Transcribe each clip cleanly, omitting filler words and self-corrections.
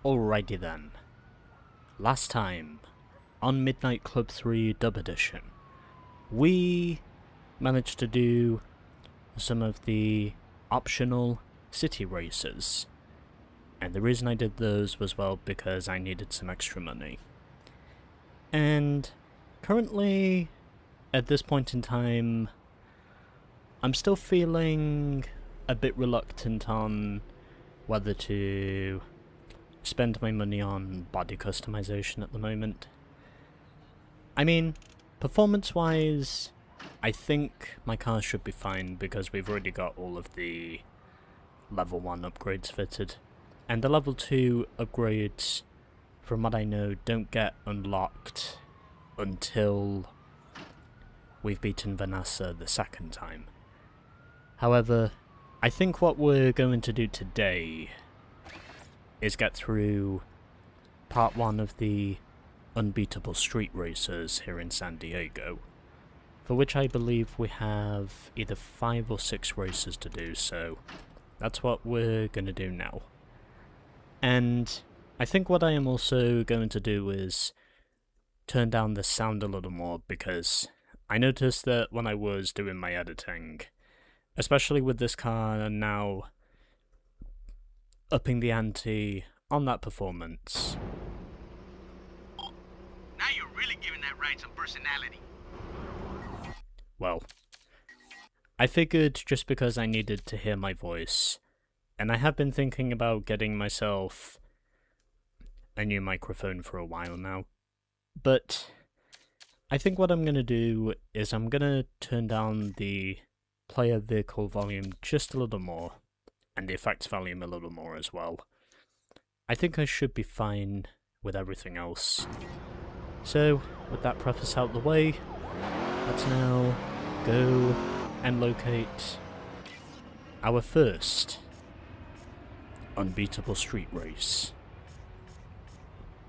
Alrighty then. Last time, on Midnight Club 3 Dub Edition, we managed to do some of the optional city races. And the reason I did those was, well, because I needed some extra money. And currently, at this point in time, I'm still feeling a bit reluctant on whether to spend my money on body customization at the moment. I mean, performance-wise, I think my car should be fine because we've already got all of the level 1 upgrades fitted. And the level 2 upgrades, from what I know, don't get unlocked until we've beaten Vanessa the second time. However, I think what we're going to do today is get through part 1 of the unbeatable street racers here in San Diego, for which I believe we have either 5 or 6 races to do, so that's what we're going to do now. And I think what I am also going to do is turn down the sound a little more, because I noticed that when I was doing my editing, especially with this car now upping the ante on that performance. Now you're really giving that ride some personality. Well, I figured just because I needed to hear my voice, and I have been thinking about getting myself a new microphone for a while now, but I think what I'm going to do is I'm going to turn down the player vehicle volume just a little more, and the effects volume a little more as well. I think I should be fine with everything else. So, with that preface out the way, let's now go and locate our first unbeatable street race.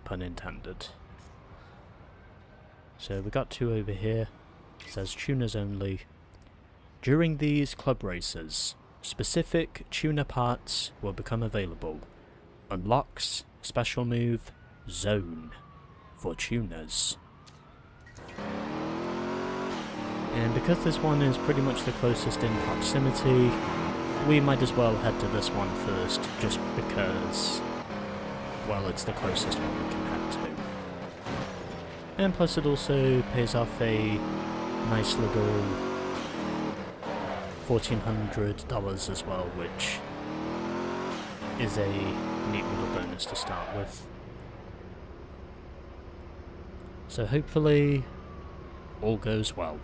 Pun intended. So we got 2 over here. It says tuners only. During these club races, specific tuner parts will become available. Unlocks special move Zone for tuners. And because this one is pretty much the closest in proximity, we might as well head to this one first, just because, well, it's the closest one we can head to. And plus it also pays off a nice little $1,400 as well, which is a neat little bonus to start with. So hopefully all goes well.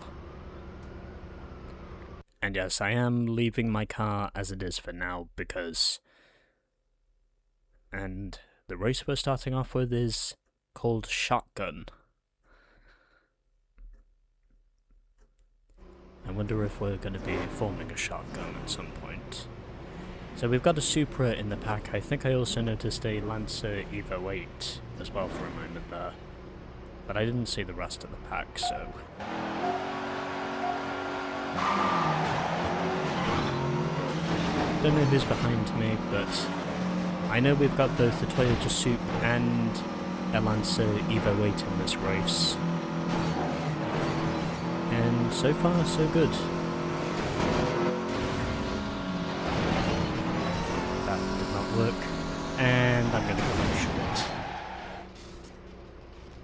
And yes, I am leaving my car as it is for now because... And the race we're starting off with is called Shotgun. I wonder if we're going to be forming a shotgun at some point. So we've got a Supra in the pack. I think I also noticed a Lancer Evo 8 as well for a moment there. But I didn't see the rest of the pack, so... Don't know who's behind me, but I know we've got both the Toyota Supra and a Lancer Evo 8 in this race. And so far, so good. That did not work. And I'm going to go in short.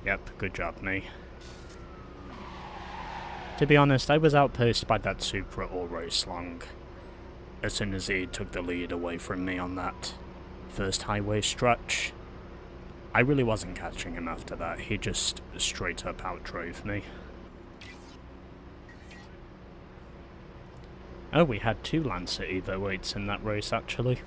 Yep, good job, me. To be honest, I was outpaced by that Supra all race long. As soon as he took the lead away from me on that first highway stretch. I really wasn't catching him after that. He just straight up outdrove me. Oh, we had 2 Lancer Evo 8s in that race, actually.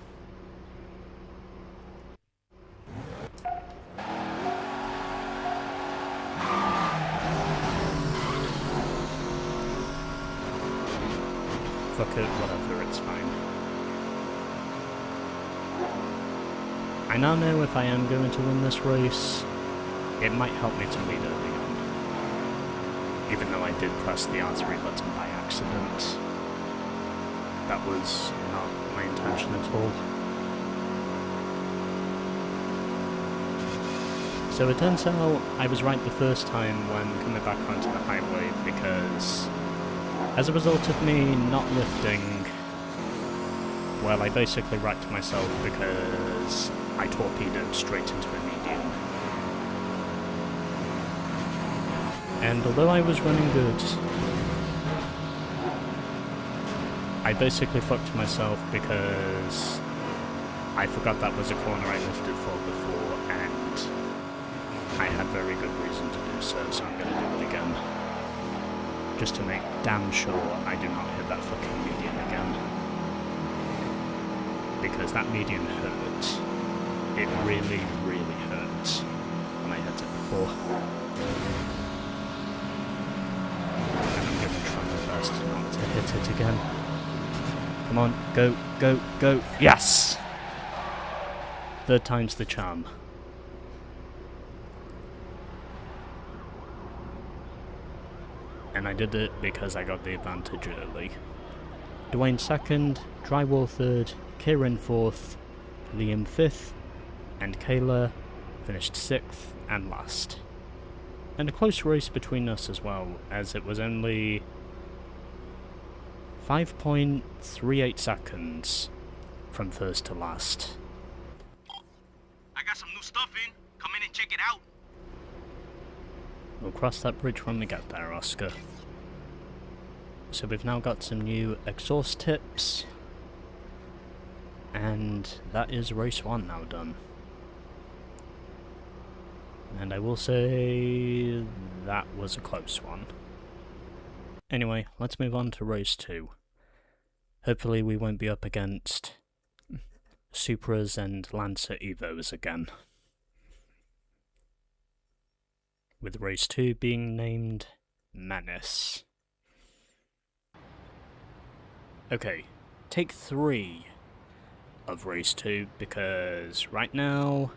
Fuck it, whatever, it's fine. I now know if I am going to win this race, it might help me to lead early on. Even though I did press the R3 button by accident. That was not my intention at all. So it turns out I was right the first time when coming back onto the highway, because as a result of me not lifting, well, I basically wrecked myself because I torpedoed straight into a medium. And although I was running good, I basically fucked myself because I forgot that was a corner I lifted for before, and I had very good reason to do so, so I'm going to do it again. Just to make damn sure I do not hit that fucking median again. Because that median hurt. It really, really hurt when I hit it before. And I'm going to try my best not to hit it again. Come on, go, go, go. Yes! Third time's the charm. And I did it because I got the advantage early. Dwayne second, Drywall third, Kieran fourth, Liam fifth, and Kayla finished sixth and last. And a close race between us as well, as it was only 5.38 seconds from first to last. I got some new stuff in. Come in and check it out. We'll cross that bridge when we get there, Oscar. So we've now got some new exhaust tips. And that is race 1 now done. And I will say that was a close one. Anyway, let's move on to race 2. Hopefully we won't be up against Supras and Lancer Evos again. With race 2 being named Menace. Okay, take 3 of race 2, because right now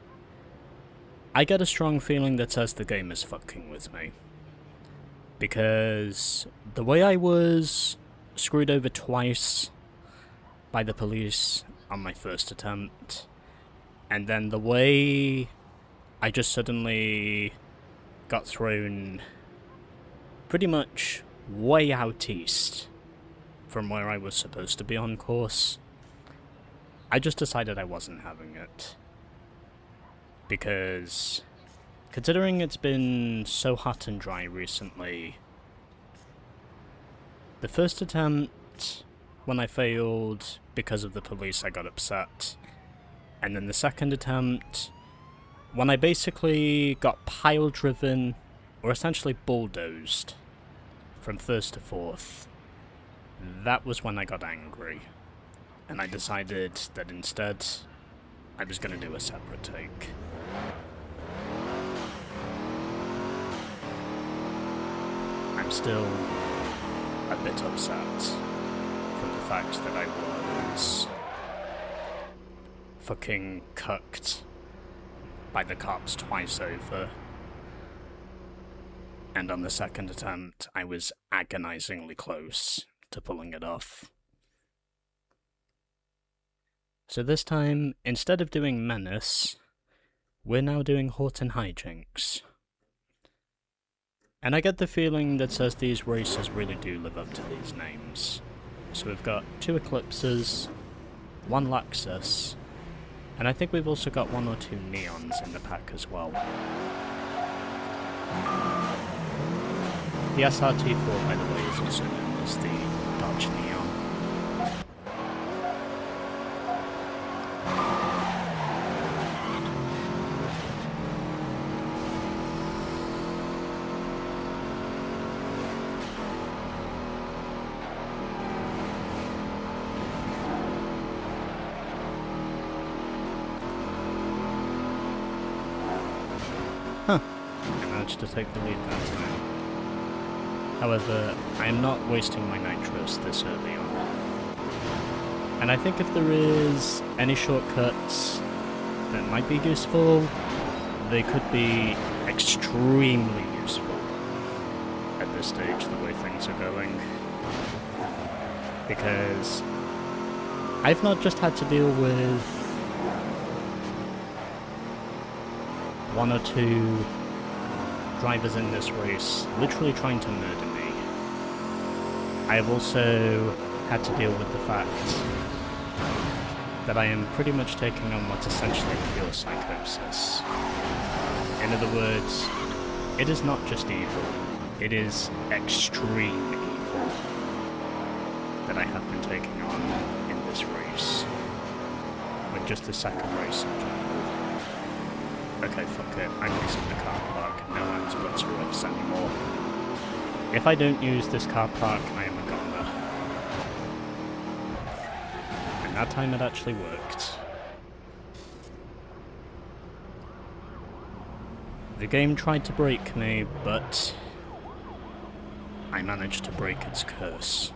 I get a strong feeling that says the game is fucking with me. Because the way I was screwed over twice by the police on my first attempt, and then the way I just suddenly got thrown pretty much way out east from where I was supposed to be on course, I just decided I wasn't having it. Because considering it's been so hot and dry recently, the first attempt, when I failed because of the police, I got upset. And then the second attempt, when I basically got pile-driven, or essentially bulldozed, from first to fourth, that was when I got angry. And I decided that instead, I was going to do a separate take. I'm still a bit upset from the fact that I was fucking cucked by the cops twice over. And on the second attempt, I was agonizingly close to pulling it off. So this time, instead of doing Menace, we're now doing Horton Hijinks. And I get the feeling that says these races really do live up to these names. So we've got 2 Eclipses, 1 Lexus, and I think we've also got 1 or 2 Neons in the pack as well. The SRT4, by the way, is also known as the Dodge Neon. I managed to take the lead that time. However, I am not wasting my nitros this early on. And I think if there is any shortcuts that might be useful, they could be extremely useful at this stage, the way things are going. Because I've not just had to deal with one or two drivers in this race literally trying to murder me. I have also had to deal with the fact that I am pretty much taking on what's essentially pure psychosis. In other words, it is not just evil, it is extreme evil that I have been taking on in this race. With just the second race in general. Okay, fuck it, I'm using the car park, no one's butts or offs anymore. If I don't use this car park, I am a goner. And that time it actually worked. The game tried to break me, but I managed to break its curse.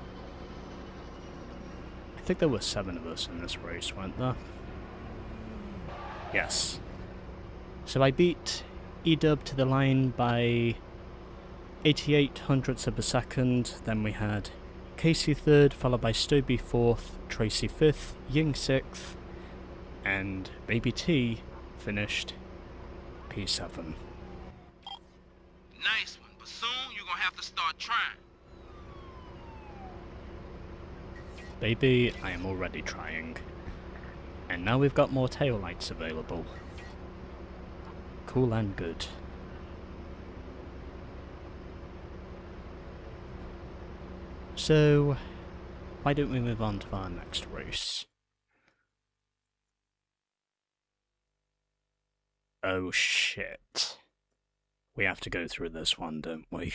I think there were 7 of us in this race, weren't there? Yes. So I beat Edub to the line by 88 hundredths of a second, then we had Casey 3rd, followed by Stoby 4th, Tracy 5th, Ying 6th, and Baby T finished P7. Nice one, but soon you're gonna have to start trying. Baby, I am already trying. And now we've got more taillights available. Cool and good. So, why don't we move on to our next race? Oh shit. We have to go through this one, don't we?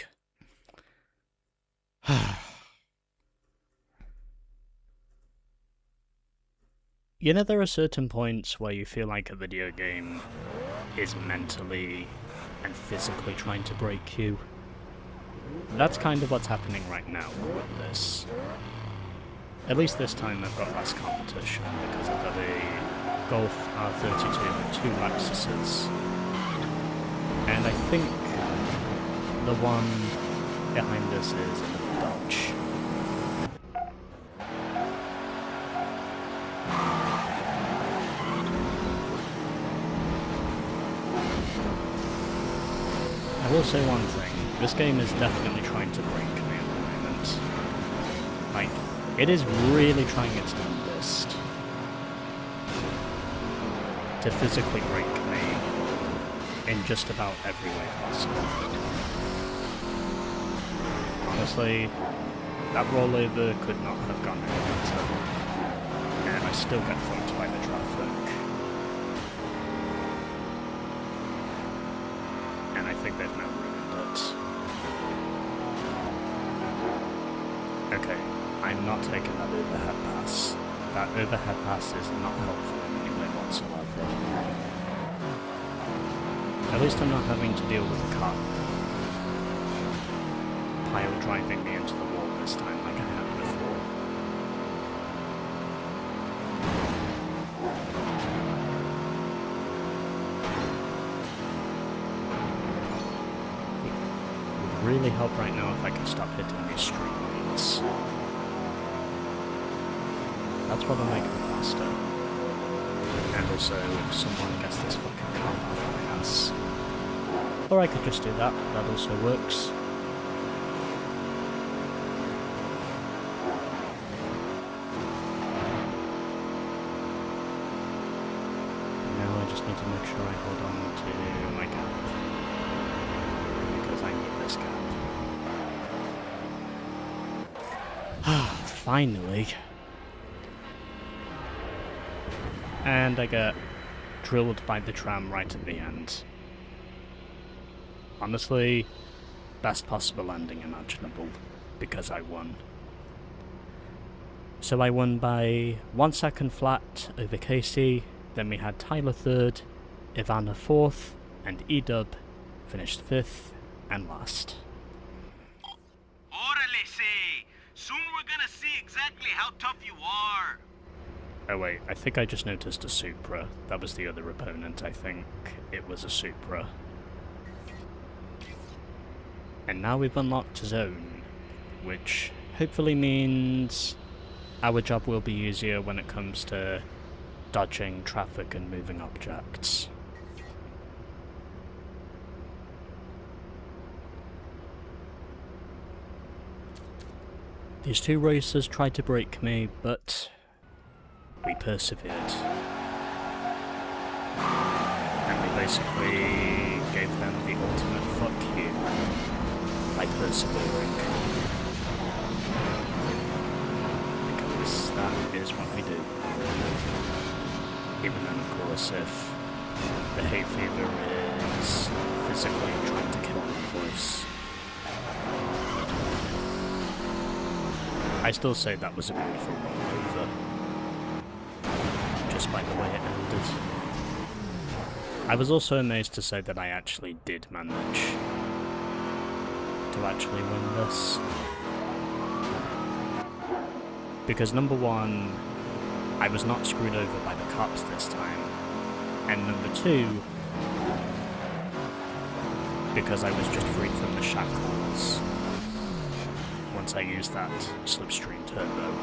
You know, there are certain points where you feel like a video game is mentally and physically trying to break you. That's kind of what's happening right now with this. At least this time I've got less competition because I've got a Golf R32 with 2 Lexuses. And I think the one behind this is a Dodge. I will say one thing, this game is definitely trying to break me at the moment. Like, it is really trying its damnedest to physically break me in just about every way possible. Honestly, that rollover could not have gone any better, and I still get fucked by the traffic. And I think they've now ruined it. Okay, I'm not taking that overhead pass. That overhead pass is not helpful in any way whatsoever. At least I'm not having to deal with a car pile driving me into the wall this time like I had before. It would really help right now if I could stop hitting these street lights. That's what will make me faster. And also, if someone gets this fucking car off my ass. Or I could just do that, that also works. Now I just need to make sure I hold on to my gap. Because I need this gap. Finally. And I get drilled by the tram right at the end. Honestly, best possible ending imaginable, because I won. So I won by 1 second flat over Casey, then we had Tyler 3rd, Ivana 4th, and Edub finished 5th and last. Orale, say! Soon we're gonna see exactly how tough you are! Oh wait, I think I just noticed a Supra. That was the other opponent, I think. It was a Supra. And now we've unlocked Zone, which hopefully means our job will be easier when it comes to dodging traffic and moving objects. These two racers tried to break me, but we persevered. And we basically gave them the ultimate fuck you by persevering. Because that is what we do. Even then, of course, if the hay fever is physically trying to kill my voice. I still say that was a beautiful rollover, just by the way it ended. I was also amazed to say that I actually did manage to actually win this. Because number one, I was not screwed over by the cops this time. And number two, because I was just freed from the shackles once I used that slipstream turbo.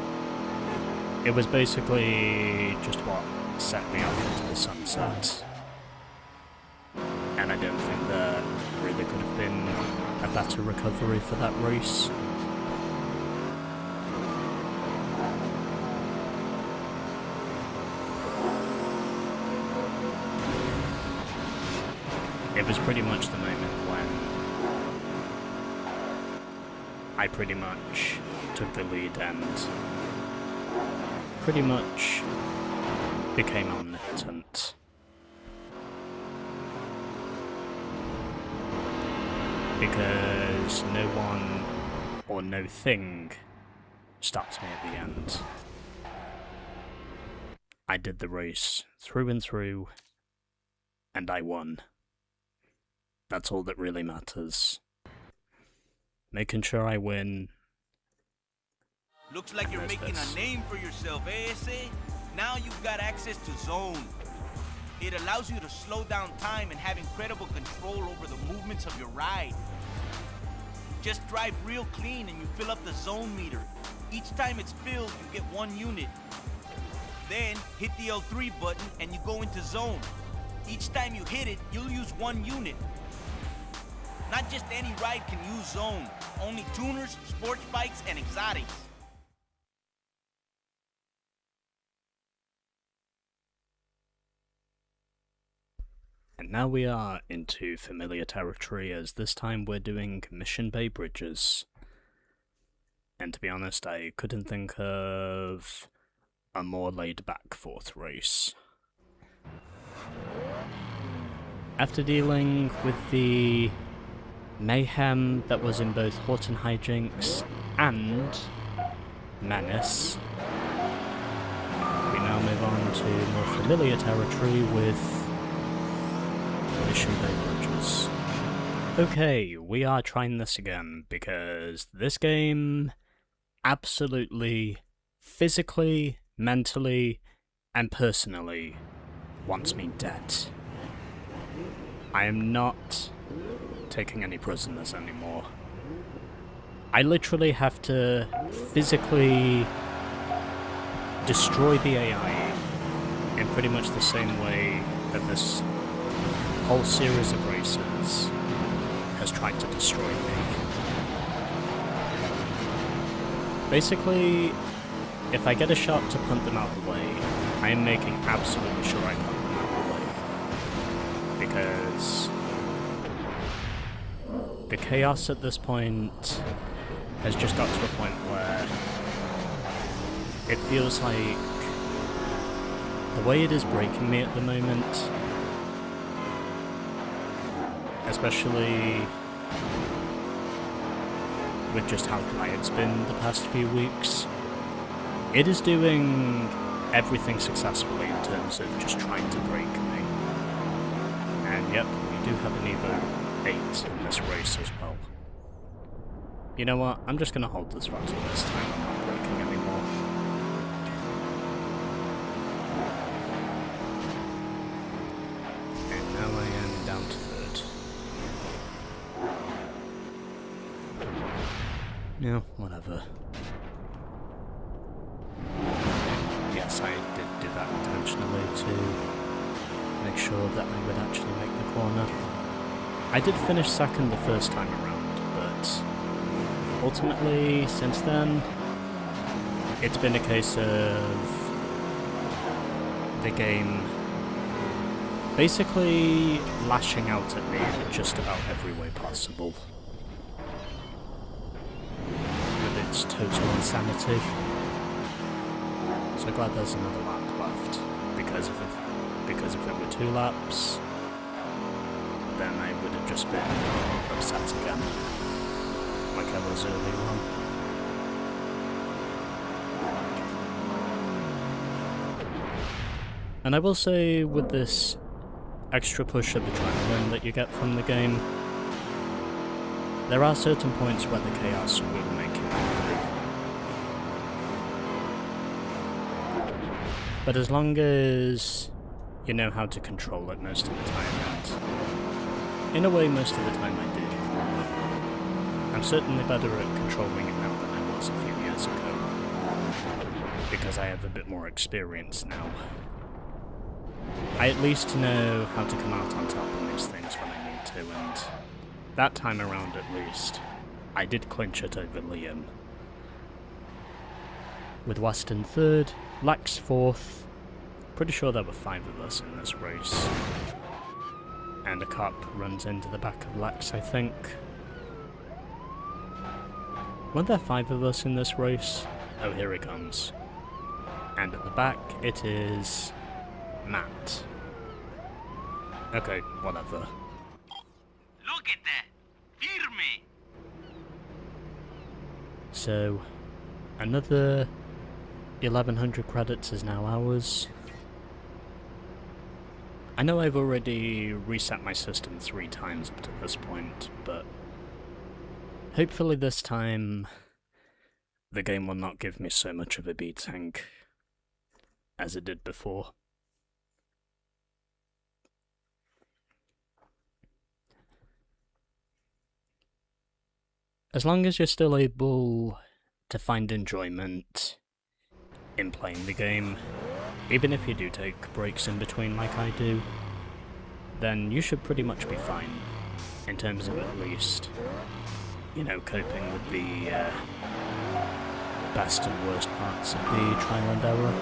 It was basically just what set me off into the sunset. And I don't think there really could have been a better recovery for that race. It was pretty much the moment when I pretty much took the lead and pretty much became omnipotent. Because no one or no thing stopped me at the end. I did the race through and through, and I won. That's all that really matters. Making sure I win. Looks like you're making a name for yourself, eh? Now you've got access to Zone. It allows you to slow down time and have incredible control over the movements of your ride. Just drive real clean and you fill up the Zone meter. Each time it's filled, you get 1 unit. Then, hit the L3 button and you go into Zone. Each time you hit it, you'll use 1 unit. Not just any ride can use Zone. Only tuners, sports bikes, and exotics. And now we are into familiar territory, as this time we're doing Mission Bay Bridges. And to be honest, I couldn't think of a more laid-back 4th race. After dealing with the mayhem that was in both Horton Hijinks and Menace, we now move on to more familiar territory with Mission Bay Bridges. Okay, we are trying this again, because this game absolutely, physically, mentally, and personally wants me dead. I am not taking any prisoners anymore. I literally have to physically destroy the AI in pretty much the same way that this whole series of races has tried to destroy me. Basically, if I get a shot to punt them out of the way, I am making absolutely sure I punt them out of the way. Because the chaos at this point has just got to a point where it feels like the way it is breaking me at the moment, especially with just how dry it's been the past few weeks, it is doing everything successfully in terms of just trying to break me. And yep, we do have an Evo 8 in this race as well. You know what, I'm just gonna hold the throttle this time, I'm not braking anymore. And now I am down to 3rd. Yeah, whatever. Yes, I did do that intentionally to make sure that I would actually make the corner. I did finish 2nd the first time around, but ultimately, since then, it's been a case of the game basically lashing out at me in just about every way possible. With its total insanity. So glad there's another lap left, because if it were 2 laps, then I would have just been upset again, like I was earlier on. And I will say, with this extra push of adrenaline that you get from the game, there are certain points where the chaos will make you angry. But as long as you know how to control it most of the time, and in a way most of the time I do, I'm certainly better at controlling it now than I was a few years ago, because I have a bit more experience now. I at least know how to come out on top on these things when I need to, and that time around at least, I did clinch it over Liam. With Weston 3rd, Lex 4th, pretty sure there were 5 of us in this race. And a cop runs into the back of Lex, I think. Weren't there 5 of us in this race? Oh, here he comes. And at the back, it is Matt. Okay, whatever. Look at that! Firme! So, another 1100 credits is now ours. I know I've already reset my system 3 times up to this point, but hopefully this time the game will not give me so much of a beating as it did before. As long as you're still able to find enjoyment in playing the game, even if you do take breaks in between like I do, then you should pretty much be fine, in terms of at least, you know, coping with the best and worst parts of the trial and error.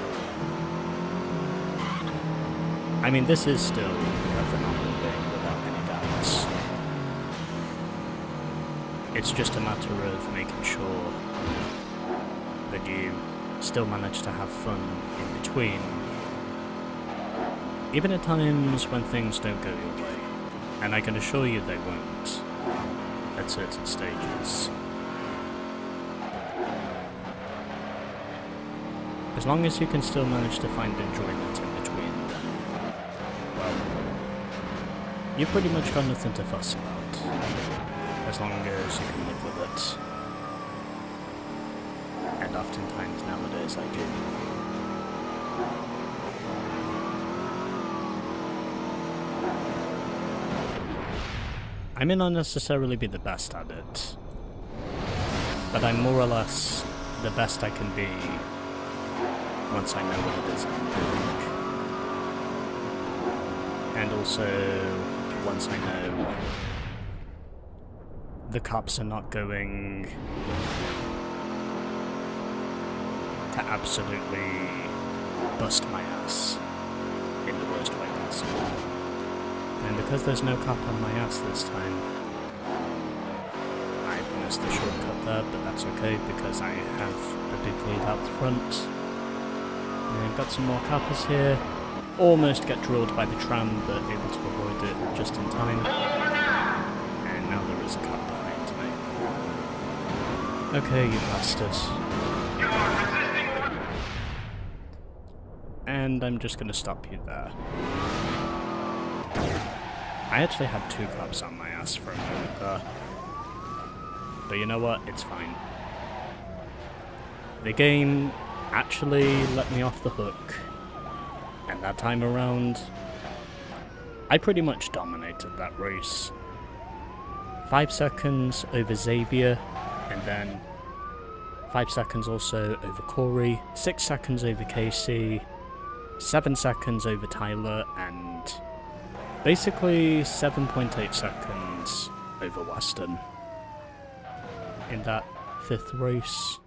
I mean, this is still a phenomenal game without any doubts. It's just a matter of making sure that you still manage to have fun in between, even at times when things don't go your way, and I can assure you they won't at certain stages. As long as you can still manage to find enjoyment in between, then, well, you've pretty much got nothing to fuss about, as long as you can live with it. And oftentimes nowadays I do. I may not necessarily be the best at it, but I'm more or less the best I can be once I know what it is I'm doing. And also, once I know the cops are not going to absolutely bust my ass in the worst way possible. And because there's no cop on my ass this time, I missed the shortcut there, but that's okay because I have a big lead out the front. And I've got some more coppers here. Almost get drilled by the tram, but able to avoid it just in time. And now there is a cop behind me. Okay, you bastards. And I'm just gonna stop you there. I actually had 2 cops on my ass for a moment there. But you know what? It's fine. The game actually let me off the hook. And that time around, I pretty much dominated that race. 5 seconds over Xavier, and then 5 seconds also over Corey, 6 seconds over Casey, 7 seconds over Tyler, and basically 7.8 seconds over Weston in that 5th race.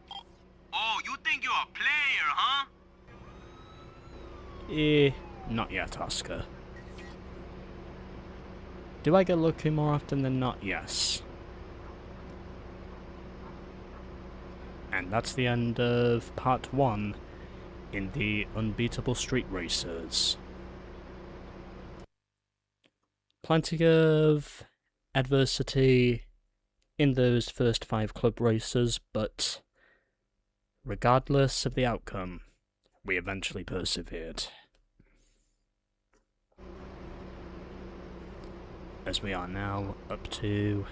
Oh, you think you're a Not yet, Oscar. Do I get lucky more often than not? Yes. And that's the end of part 1 in the Unbeatable Street Racers. Plenty of adversity in those first 5 club races, but regardless of the outcome, we eventually persevered. As we are now up to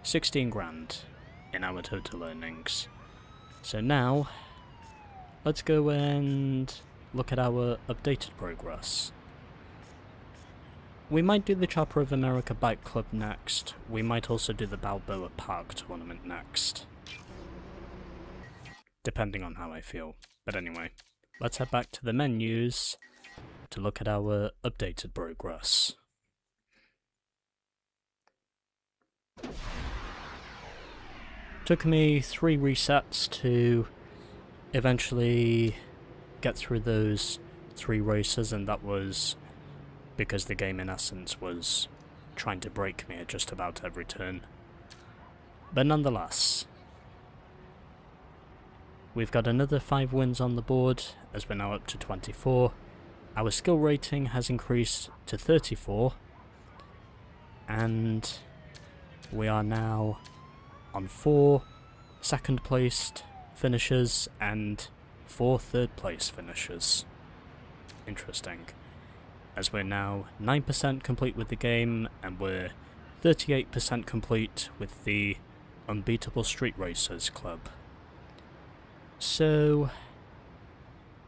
16 grand in our total earnings. So now, let's go and look at our updated progress. We might do the Chopper of America Bike Club next. We might also do the Balboa Park tournament next. Depending on how I feel. But anyway, let's head back to the menus to look at our updated progress. Took me 3 resets to eventually get through those 3 races, and that was because the game in essence was trying to break me at just about every turn. But nonetheless, we've got another 5 wins on the board as we're now up to 24. Our skill rating has increased to 34, and we are now on 4 second placed finishers and 4 third place finishers. Interesting. As we're now 9% complete with the game, and we're 38% complete with the Unbeatable Street Racers Club. So,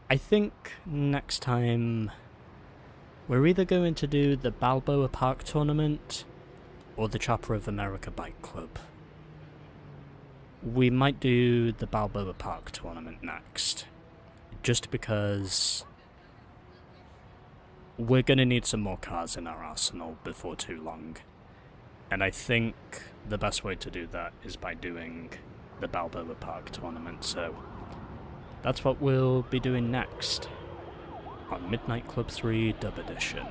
I think next time we're either going to do the Balboa Park tournament or the Chopper of America Bike Club. We might do the Balboa Park tournament next, just because we're going to need some more cars in our arsenal before too long. And I think the best way to do that is by doing the Balboa Park tournament, so that's what we'll be doing next on Midnight Club 3 Dub Edition.